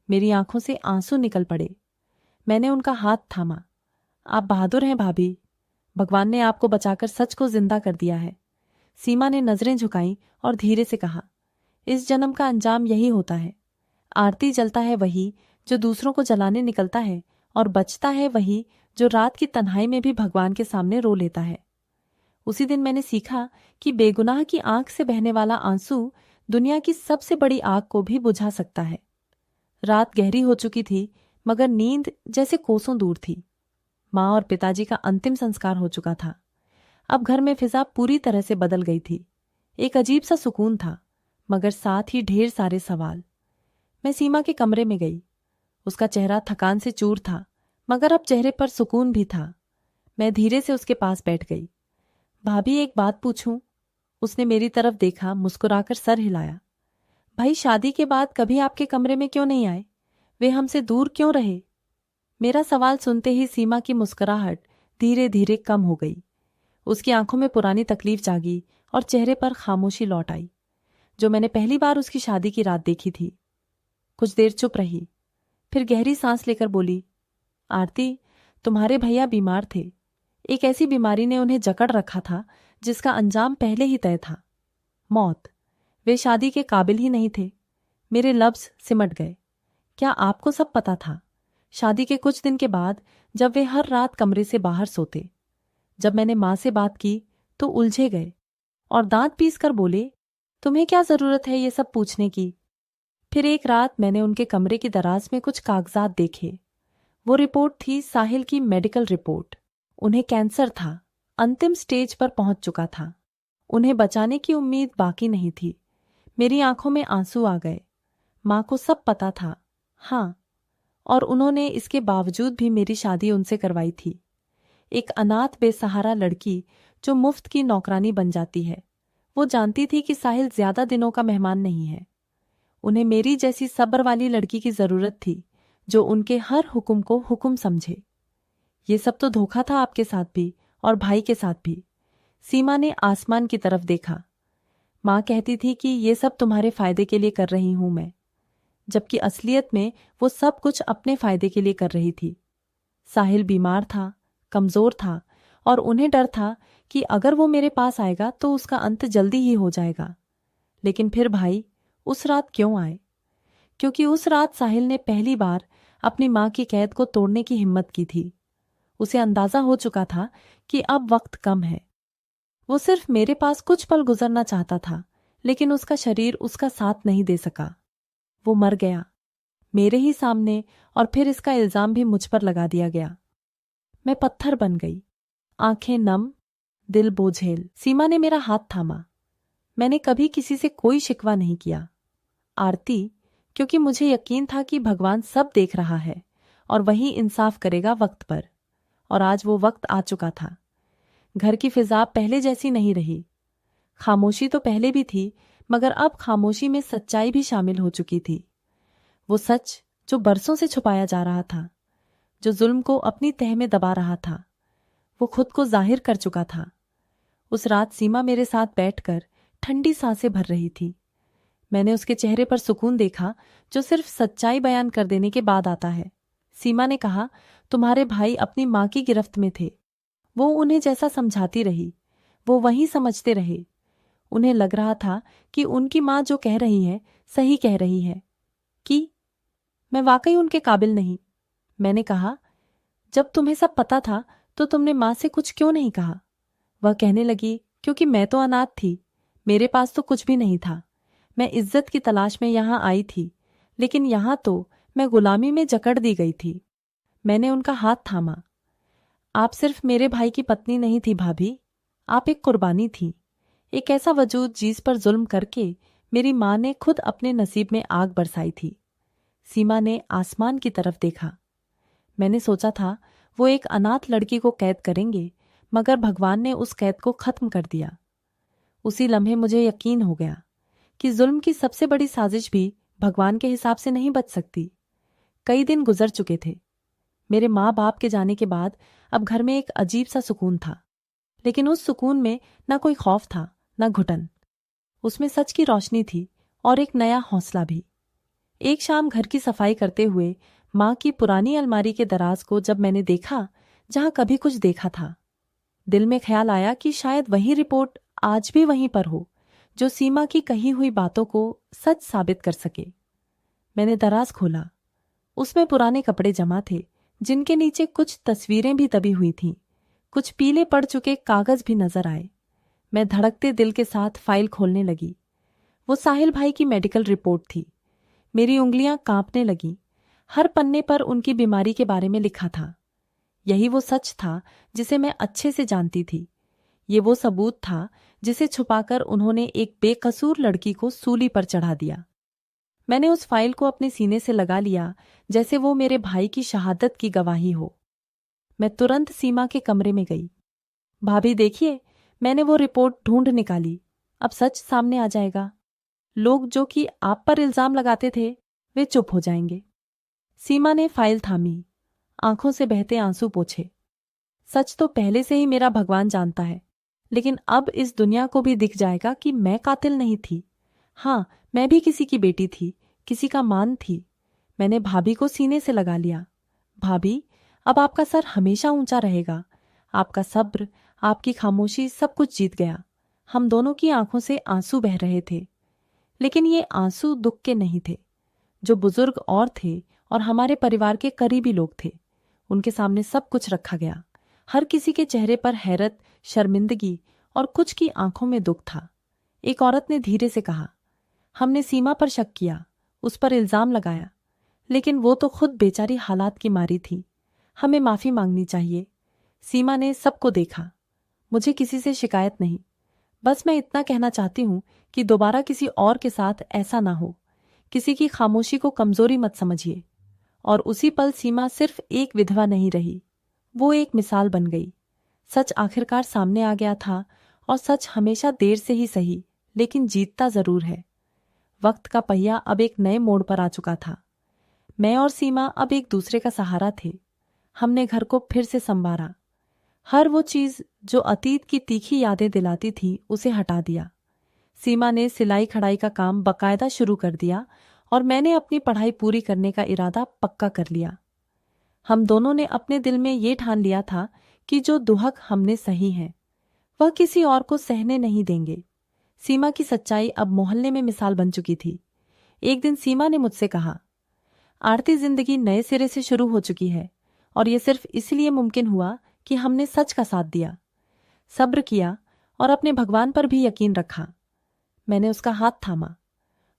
मेरी आंखों से आंसू निकल पड़े। मैंने उनका हाथ थामा। आप बहादुर हैं भाभी, भगवान ने आपको बचाकर सच को जिंदा कर दिया है। सीमा ने नजरें झुकाईं और धीरे से कहा, इस जन्म का अंजाम यही होता है। आरती जलता है वही जो दूसरों को जलाने निकलता है, और बचता है वही जो रात की तन्हाई में भी भगवान के सामने रो लेता है। उसी दिन मैंने सीखा कि बेगुनाह की आंख से बहने वाला आंसू दुनिया की सबसे बड़ी आग को भी बुझा सकता है। रात गहरी हो चुकी थी, मगर नींद जैसे कोसों दूर थी। माँ और पिताजी का अंतिम संस्कार हो चुका था। अब घर में फिजा पूरी तरह से बदल गई थी। एक अजीब सा सुकून था, मगर साथ ही ढेर सारे सवाल। मैं सीमा के कमरे में गई। उसका चेहरा थकान से चूर था, मगर अब चेहरे पर सुकून भी था। मैं धीरे से उसके पास बैठ गई। भाभी, एक बात पूछूं? उसने मेरी तरफ देखा, मुस्कुराकर सर हिलाया। भाई, शादी के बाद कभी आपके कमरे में क्यों नहीं आए? वे हमसे दूर क्यों रहे? मेरा सवाल सुनते ही सीमा की मुस्कुराहट धीरे धीरे कम हो गई। उसकी आंखों में पुरानी तकलीफ जागी और चेहरे पर खामोशी लौट आई, जो मैंने पहली बार उसकी शादी की रात देखी थी। कुछ देर चुप रही, फिर गहरी सांस लेकर बोली, आरती, तुम्हारे भैया बीमार थे। एक ऐसी बीमारी ने उन्हें जकड़ रखा था जिसका अंजाम पहले ही तय था, मौत। वे शादी के काबिल ही नहीं थे। मेरे लफ्ज सिमट गए। क्या आपको सब पता था? शादी के कुछ दिन के बाद, जब वे हर रात कमरे से बाहर सोते। जब मैंने माँ से बात की तो उलझे गए और दांत पीस कर बोले, तुम्हें क्या जरूरत है ये सब पूछने की? फिर एक रात मैंने उनके कमरे की दराज में कुछ कागजात देखे। वो रिपोर्ट थी साहिल की मेडिकल रिपोर्ट। उन्हें कैंसर था, अंतिम स्टेज पर पहुंच चुका था। उन्हें बचाने की उम्मीद बाकी नहीं थी। मेरी आंखों में आंसू आ गए। माँ को सब पता था, हाँ, और उन्होंने इसके बावजूद भी मेरी शादी उनसे करवाई थी। एक अनाथ बेसहारा लड़की जो मुफ्त की नौकरानी बन जाती है। वो जानती थी कि साहिल ज्यादा दिनों का मेहमान नहीं है। उन्हें मेरी जैसी सब्र वाली लड़की की जरूरत थी, जो उनके हर हुक्म को हुक्म समझे। ये सब तो धोखा था आपके साथ भी और भाई के साथ भी। सीमा ने आसमान की तरफ देखा। माँ कहती थी कि ये सब तुम्हारे फायदे के लिए कर रही हूं मैं, जबकि असलियत में वो सब कुछ अपने फायदे के लिए कर रही थी। साहिल बीमार था, कमजोर था, और उन्हें डर था कि अगर वो मेरे पास आएगा तो उसका अंत जल्दी ही हो जाएगा। लेकिन फिर भाई उस रात क्यों आए? क्योंकि उस रात साहिल ने पहली बार अपनी माँ की कैद को तोड़ने की हिम्मत की थी। उसे अंदाजा हो चुका था कि अब वक्त कम है। वो सिर्फ मेरे पास कुछ पल गुजरना चाहता था, लेकिन उसका शरीर उसका साथ नहीं दे सका। वो मर गया मेरे ही सामने, और फिर इसका इल्जाम भी मुझ पर लगा दिया गया। मैं पत्थर बन गई, आंखें नम, दिल बोझेल। सीमा ने मेरा हाथ थामा। मैंने कभी किसी से कोई शिकवा नहीं किया, आरती, क्योंकि मुझे यकीन था कि भगवान सब देख रहा है और वही इंसाफ करेगा वक्त पर। और आज वो वक्त आ चुका था। घर की फिजा पहले जैसी नहीं रही। खामोशी तो पहले भी थी, मगर अब खामोशी में सच्चाई भी शामिल हो चुकी थी। वो सच जो बरसों से छुपाया जा रहा था, जो जुल्म को अपनी तह में दबा रहा था, वो खुद को जाहिर कर चुका था। उस रात सीमा मेरे साथ बैठकर ठंडी सांसें भर रही थी। मैंने उसके चेहरे पर सुकून देखा, जो सिर्फ सच्चाई बयान कर देने के बाद आता है। सीमा ने कहा, तुम्हारे भाई अपनी माँ की गिरफ्त में थे। वो उन्हें जैसा समझाती रही, वो वही समझते रहे। उन्हें लग रहा था कि उनकी माँ जो कह रही है सही कह रही है, कि मैं वाकई उनके काबिल नहीं। मैंने कहा, जब तुम्हें सब पता था तो तुमने माँ से कुछ क्यों नहीं कहा? वह कहने लगी, क्योंकि मैं तो अनाथ थी, मेरे पास तो कुछ भी नहीं था। मैं इज्जत की तलाश में यहाँ आई थी, लेकिन यहाँ तो मैं गुलामी में जकड़ दी गई थी। मैंने उनका हाथ थामा। आप सिर्फ मेरे भाई की पत्नी नहीं थी भाभी, आप एक कुर्बानी थी, एक ऐसा वजूद जिस पर जुल्म करके मेरी माँ ने खुद अपने नसीब में आग बरसाई थी। सीमा ने आसमान की तरफ देखा। मैंने सोचा था वो एक अनाथ लड़की को कैद करेंगे, मगर भगवान ने उस कैद को खत्म कर दिया। उसी लम्हे मुझे यकीन हो गया कि जुल्म की सबसे बड़ी साजिश भी भगवान के हिसाब से नहीं बच सकती। कई दिन गुजर चुके थे। मेरे माँ बाप के जाने के बाद अब घर में एक अजीब सा सुकून था, लेकिन उस सुकून में न कोई खौफ था न घुटन। उसमें सच की रोशनी थी और एक नया हौसला भी। एक शाम घर की सफाई करते हुए माँ की पुरानी अलमारी के दराज को जब मैंने देखा जहां कभी कुछ देखा था, दिल में ख्याल आया कि शायद वही रिपोर्ट आज भी वहीं पर हो जो सीमा की कही हुई बातों को सच साबित कर सके। मैंने दराज खोला। उसमें पुराने कपड़े जमा थे, जिनके नीचे कुछ तस्वीरें भी दबी हुई थीं। कुछ पीले पड़ चुके कागज भी नजर आए। मैं धड़कते दिल के साथ फाइल खोलने लगी। वो साहिल भाई की मेडिकल रिपोर्ट थी। मेरी उंगलियां कांपने लगीं। हर पन्ने पर उनकी बीमारी के बारे में लिखा था। यही वो सच था जिसे मैं अच्छे से जानती थी। ये वो सबूत था जिसे छुपाकर उन्होंने एक बेकसूर लड़की को सूली पर चढ़ा दिया। मैंने उस फाइल को अपने सीने से लगा लिया जैसे वो मेरे भाई की शहादत की गवाही हो। मैं तुरंत सीमा के कमरे में गई। भाभी देखिए, मैंने वो रिपोर्ट ढूंढ निकाली। अब सच सामने आ जाएगा। लोग जो कि आप पर इल्जाम लगाते थे वे चुप हो जाएंगे। सीमा ने फाइल थामी, आंखों से बहते आंसू पोंछे। सच तो पहले से ही मेरा भगवान जानता है, लेकिन अब इस दुनिया को भी दिख जाएगा कि मैं कातिल नहीं थी। हाँ, मैं भी किसी की बेटी थी, किसी का मान थी। मैंने भाभी को सीने से लगा लिया। भाभी, अब आपका सर हमेशा ऊंचा रहेगा। आपका सब्र, आपकी खामोशी सब कुछ जीत गया। हम दोनों की आंखों से आंसू बह रहे थे, लेकिन ये आंसू दुख के नहीं थे। जो बुजुर्ग और थे और हमारे परिवार के करीबी लोग थे, उनके सामने सब कुछ रखा गया। हर किसी के चेहरे पर हैरत, शर्मिंदगी और कुछ की आंखों में दुख था। एक औरत ने धीरे से कहा, हमने सीमा पर शक किया, उस पर इल्जाम लगाया, लेकिन वो तो खुद बेचारी हालात की मारी थी। हमें माफी मांगनी चाहिए। सीमा ने सबको देखा। मुझे किसी से शिकायत नहीं, बस मैं इतना कहना चाहती हूं कि दोबारा किसी और के साथ ऐसा ना हो। किसी की खामोशी को कमजोरी मत समझिए। और उसी पल सीमा सिर्फ एक विधवा नहीं रही, वो एक मिसाल बन गई। सच आखिरकार सामने आ गया था, और सच हमेशा देर से ही सही, लेकिन जीतता जरूर है। वक्त का पहिया अब एक नए मोड़ पर आ चुका था। मैं और सीमा अब एक दूसरे का सहारा थे। हमने घर को फिर से संवारा। हर वो चीज जो अतीत की तीखी यादें दिलाती थी, उसे हटा दिया। सीमा ने सिलाई कढ़ाई का काम बकायदा शुरू कर दिया और मैंने अपनी पढ़ाई पूरी करने का इरादा पक्का कर लिया। हम दोनों ने अपने दिल में ये ठान लिया था कि जो दुहक हमने सही है, वह किसी और को सहने नहीं देंगे। सीमा की सच्चाई अब मोहल्ले में मिसाल बन चुकी थी। एक दिन सीमा ने मुझसे कहा, आरती जिंदगी नए सिरे से शुरू हो चुकी है, और यह सिर्फ इसलिए मुमकिन हुआ कि हमने सच का साथ दिया, सब्र किया और अपने भगवान पर भी यकीन रखा। मैंने उसका हाथ थामा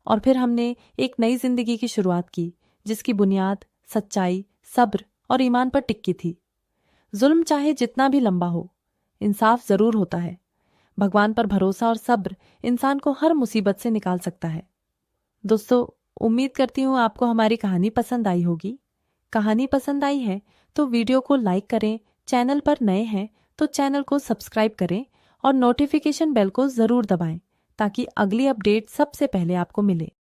और फिर हमने एक नई जिंदगी की शुरुआत की, जिसकी बुनियाद सच्चाई, सब्र और ईमान पर टिकी थी। जुल्म चाहे जितना भी लंबा हो, इंसाफ जरूर होता है। भगवान पर भरोसा और सब्र इंसान को हर मुसीबत से निकाल सकता है। दोस्तों, उम्मीद करती हूँ आपको हमारी कहानी पसंद आई होगी। कहानी पसंद आई है तो वीडियो को लाइक करें, चैनल पर नए हैं तो चैनल को सब्सक्राइब करें और नोटिफिकेशन बेल को जरूर दबाएं ताकि अगली अपडेट सबसे पहले आपको मिले।